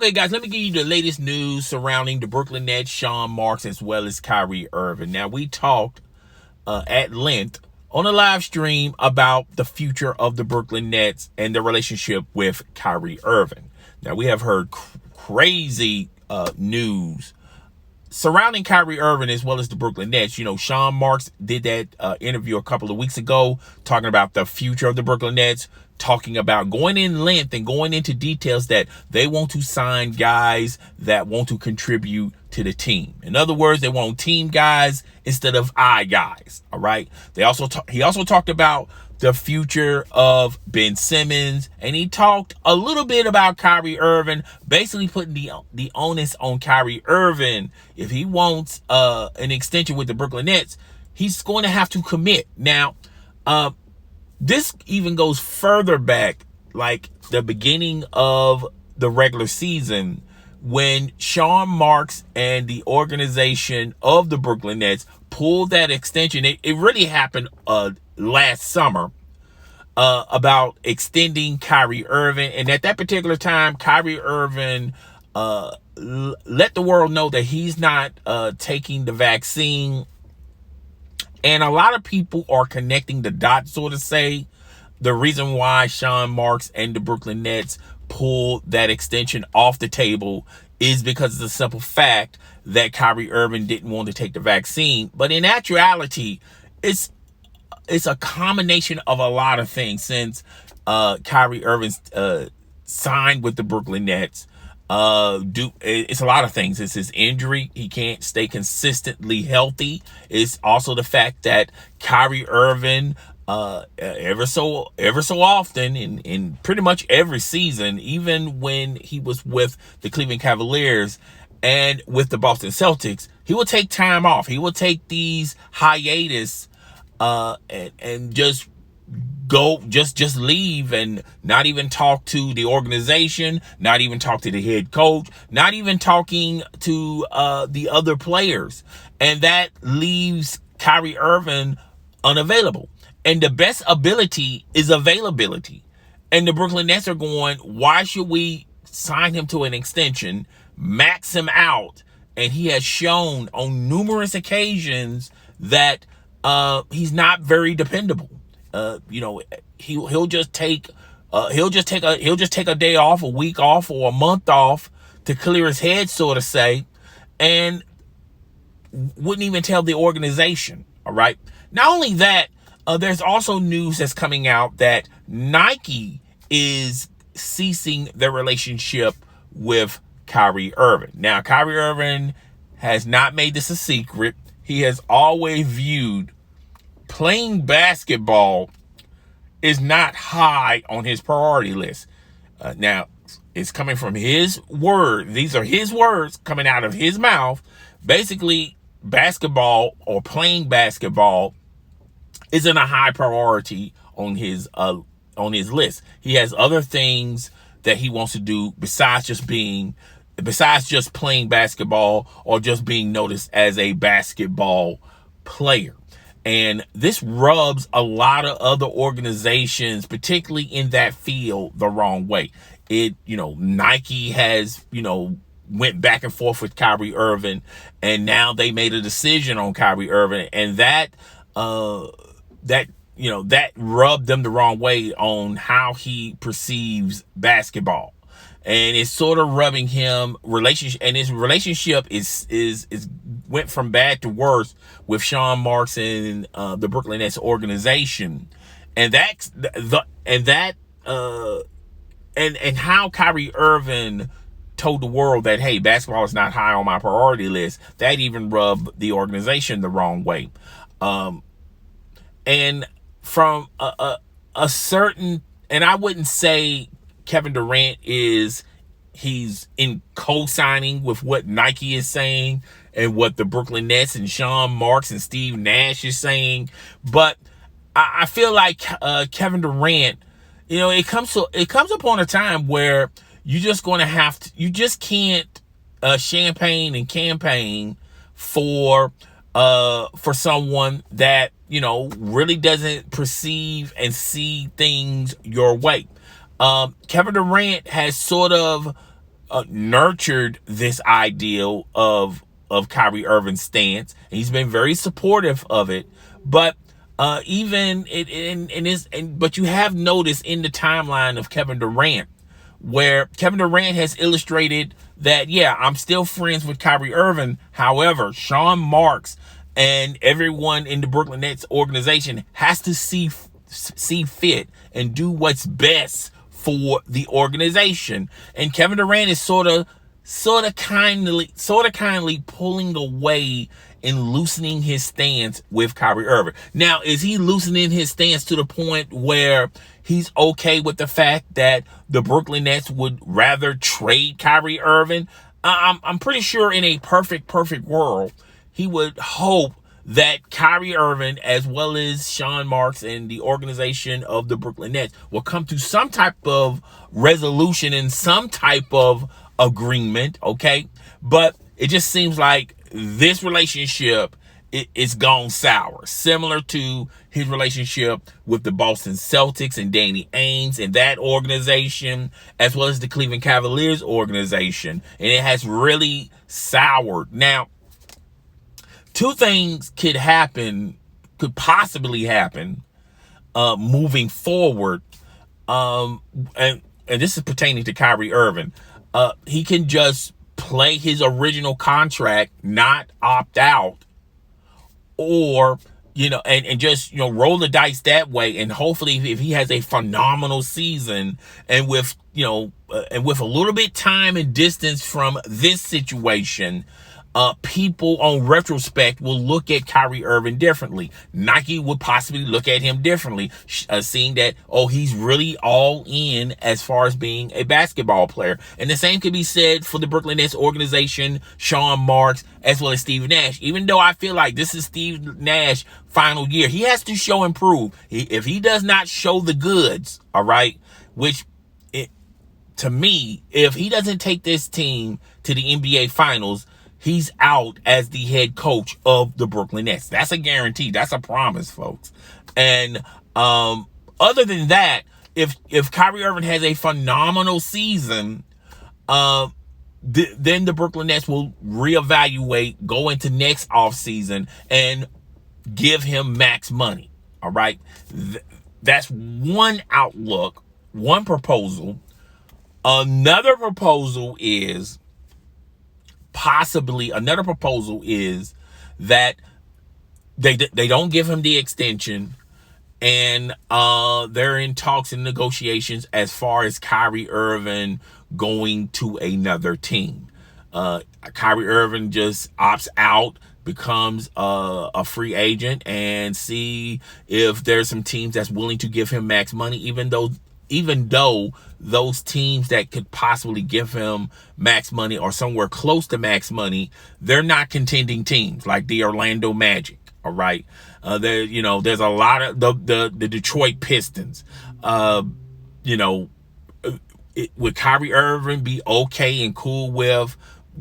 Okay, guys, let me give you the latest news surrounding the Brooklyn Nets, Sean Marks, as well as Kyrie Irving. Now, we talked at length on a live stream about the future of the Brooklyn Nets and the relationship with Kyrie Irving. Now, we have heard crazy news surrounding Kyrie Irving as well as the Brooklyn Nets. You know, Sean Marks did that interview a couple of weeks ago talking about the future of the Brooklyn Nets, talking about going in length and going into details that they want to sign guys that want to contribute to the team. In other words, they want team guys instead of I guys. All right. He also talked about the future of Ben Simmons, and he talked a little bit about Kyrie Irving, basically putting the onus on Kyrie Irving. If he wants an extension with the Brooklyn Nets, he's going to have to commit. Now, this even goes further back, like the beginning of the regular season, when Sean Marks and the organization of the Brooklyn Nets pulled that extension. It really happened last summer about extending Kyrie Irving. And at that particular time, Kyrie Irving let the world know that he's not taking the vaccine. And a lot of people are connecting the dots, so to say. The reason why Sean Marks and the Brooklyn Nets pulled that extension off the table is because of the simple fact that Kyrie Irving didn't want to take the vaccine. But in actuality, it's a combination of a lot of things. Since Kyrie Irving signed with the Brooklyn Nets, it's a lot of things. It's his injury. He can't stay consistently healthy. It's also the fact that Kyrie Irving, ever so often in pretty much every season, even when he was with the Cleveland Cavaliers and with the Boston Celtics, he will take time off. He will take these hiatus and just leave and not even talk to the organization, not even talk to the head coach, not even talking to the other players. And that leaves Kyrie Irving unavailable. And the best ability is availability. And the Brooklyn Nets are going, why should we sign him to an extension, max him out? And he has shown on numerous occasions that he's not very dependable. He'll just take a day off, a week off, or a month off to clear his head, so to say, and wouldn't even tell the organization. All right. Not only that, there's also news that's coming out that Nike is ceasing their relationship with Kyrie Irving. Now, Kyrie Irving has not made this a secret. He has always viewed playing basketball is not high on his priority list. Now, it's coming from his word. These are his words coming out of his mouth. Basically, basketball or playing basketball isn't a high priority on his list. He has other things that he wants to do besides just playing basketball or just being noticed as a basketball player. And this rubs a lot of other organizations, particularly in that field, the wrong way. Nike has, went back and forth with Kyrie Irving, and now they made a decision on Kyrie Irving, and that rubbed them the wrong way on how he perceives basketball. And it's sort of rubbing him and his relationship is went from bad to worse with Sean Marks and the Brooklyn Nets organization, and how Kyrie Irving told the world that, hey, basketball is not high on my priority list. That even rubbed the organization the wrong way, and from a certain, and I wouldn't say Kevin Durant he's in co-signing with what Nike is saying and what the Brooklyn Nets and Sean Marks and Steve Nash is saying. But I feel like Kevin Durant, it comes upon a time where you're just going to you just can't champagne and campaign for someone that, really doesn't perceive and see things your way. Kevin Durant has sort of nurtured this ideal of Kyrie Irving's stance, and he's been very supportive of it. But even but you have noticed in the timeline of Kevin Durant, where Kevin Durant has illustrated that, yeah, I'm still friends with Kyrie Irving. However, Sean Marks and everyone in the Brooklyn Nets organization has to see fit and do what's best for the organization. And Kevin Durant is sort of kindly pulling away and loosening his stance with Kyrie Irving. Now, is he loosening his stance to the point where he's okay with the fact that the Brooklyn Nets would rather trade Kyrie Irving? I'm pretty sure in a perfect world, he would hope that Kyrie Irving, as well as Sean Marks and the organization of the Brooklyn Nets, will come to some type of resolution and some type of agreement, okay? But it just seems like this relationship it's gone sour, similar to his relationship with the Boston Celtics and Danny Ainge and that organization, as well as the Cleveland Cavaliers organization, and it has really soured. Now, two things could possibly happen moving forward, and this is pertaining to Kyrie Irving. He can just play his original contract, not opt out, or, and just, roll the dice that way. And hopefully if he has a phenomenal season and with a little bit time and distance from this situation, people on retrospect will look at Kyrie Irving differently. Nike would possibly look at him differently, seeing that, he's really all in as far as being a basketball player. And the same could be said for the Brooklyn Nets organization, Sean Marks, as well as Steve Nash. Even though I feel like this is Steve Nash's final year, he has to show and prove. If he does not show the goods, all right, to me, if he doesn't take this team to the NBA Finals, he's out as the head coach of the Brooklyn Nets. That's a guarantee. That's a promise, folks. And other than that, if Kyrie Irving has a phenomenal season, then the Brooklyn Nets will reevaluate, go into next offseason, and give him max money. All right? That's one outlook, one proposal. Another proposal is that they don't give him the extension, and they're in talks and negotiations as far as Kyrie Irving going to another team. Kyrie Irving just opts out, becomes a free agent, and see if there's some teams that's willing to give him max money, even though those teams that could possibly give him max money or somewhere close to max money, they're not contending teams like the Orlando Magic. All right. There's a lot of the Detroit Pistons. Would Kyrie Irving be okay and cool with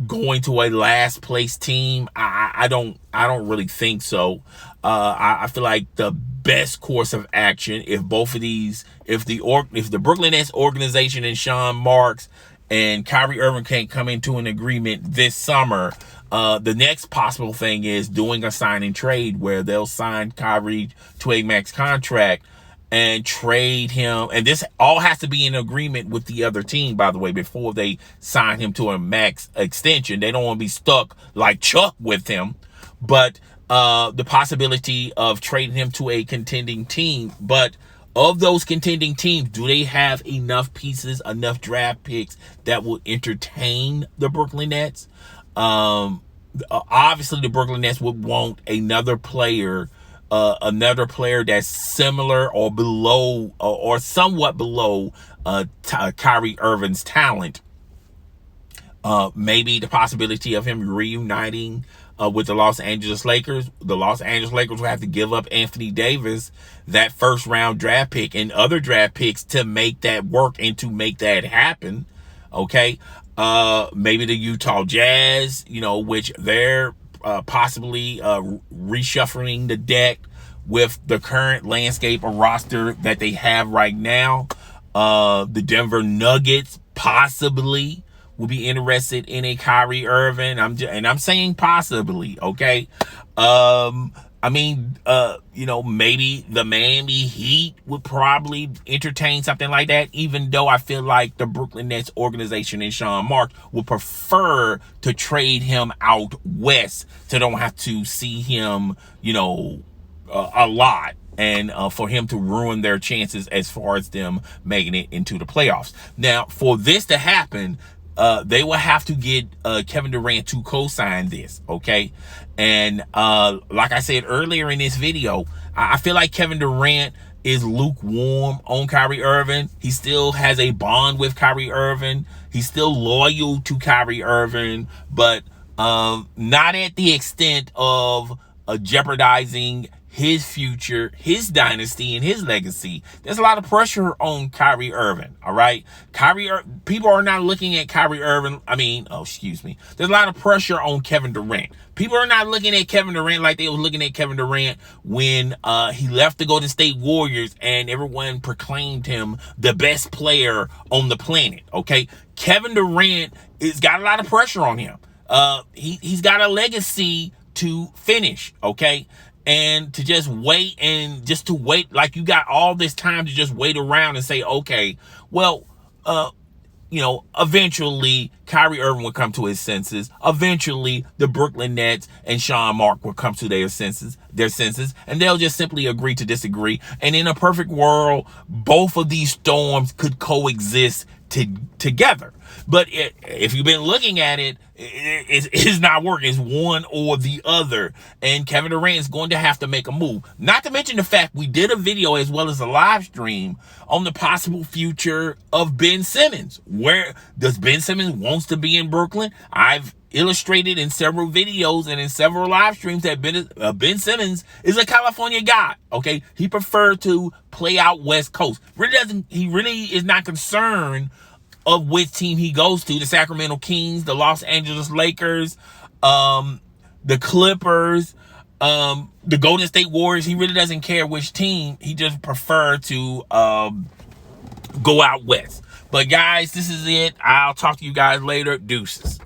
going to a last place team? I don't really think so. I feel like the best course of action, if the Brooklyn Nets organization and Sean Marks and Kyrie Irving can't come into an agreement this summer, the next possible thing is doing a sign and trade where they'll sign Kyrie to a max contract and trade him. And this all has to be in agreement with the other team, by the way, before they sign him to a max extension. They don't want to be stuck like Chuck with him. But the possibility of trading him to a contending team. But of those contending teams, do they have enough pieces, enough draft picks that will entertain the Brooklyn Nets? Obviously, the Brooklyn Nets would want another player that's similar or below or somewhat below Kyrie Irving's talent. Maybe the possibility of him reuniting with the Los Angeles Lakers. The Los Angeles Lakers will have to give up Anthony Davis, that first round draft pick, and other draft picks to make that work and to make that happen. Okay. Maybe the Utah Jazz, which they're possibly reshuffling the deck with the current landscape or roster that they have right now. The Denver Nuggets possibly will be interested in a Kyrie Irving. I'm saying possibly, okay? Maybe the Miami Heat would probably entertain something like that, even though I feel like the Brooklyn Nets organization and Sean Marks would prefer to trade him out west so they don't have to see him, a lot, and for him to ruin their chances as far as them making it into the playoffs. Now, for this to happen, they will have to get Kevin Durant to co-sign this, okay? And like I said earlier in this video, I feel like Kevin Durant is lukewarm on Kyrie Irving. He still has a bond with Kyrie Irving. He's still loyal to Kyrie Irving, but not at the extent of jeopardizing his future, his dynasty, and his legacy. There's a lot of pressure on Kyrie Irving, all right? People are not looking at Kyrie Irving. There's a lot of pressure on Kevin Durant. People are not looking at Kevin Durant like they were looking at Kevin Durant when he left the Golden State Warriors and everyone proclaimed him the best player on the planet, okay? Kevin Durant has got a lot of pressure on him. He's got a legacy to finish, okay? And to just wait like you got all this time to just wait around and say, okay, well, eventually Kyrie Irving will come to his senses. Eventually the Brooklyn Nets and Sean Marks will come to their senses, and they'll just simply agree to disagree. And in a perfect world, both of these storms could coexist together. But if you've been looking at it, it's not working. It's one or the other. And Kevin Durant is going to have to make a move. Not to mention the fact we did a video as well as a live stream on the possible future of Ben Simmons. Where does Ben Simmons wants to be in Brooklyn? I've illustrated in several videos and in several live streams that Ben Simmons is a California guy. Okay, he preferred to play out West Coast. He really is not concerned of which team he goes to: the Sacramento Kings, the Los Angeles Lakers, the Clippers, the Golden State Warriors. He really doesn't care which team. He just preferred to go out west. But guys, this is it. I'll talk to you guys later. Deuces.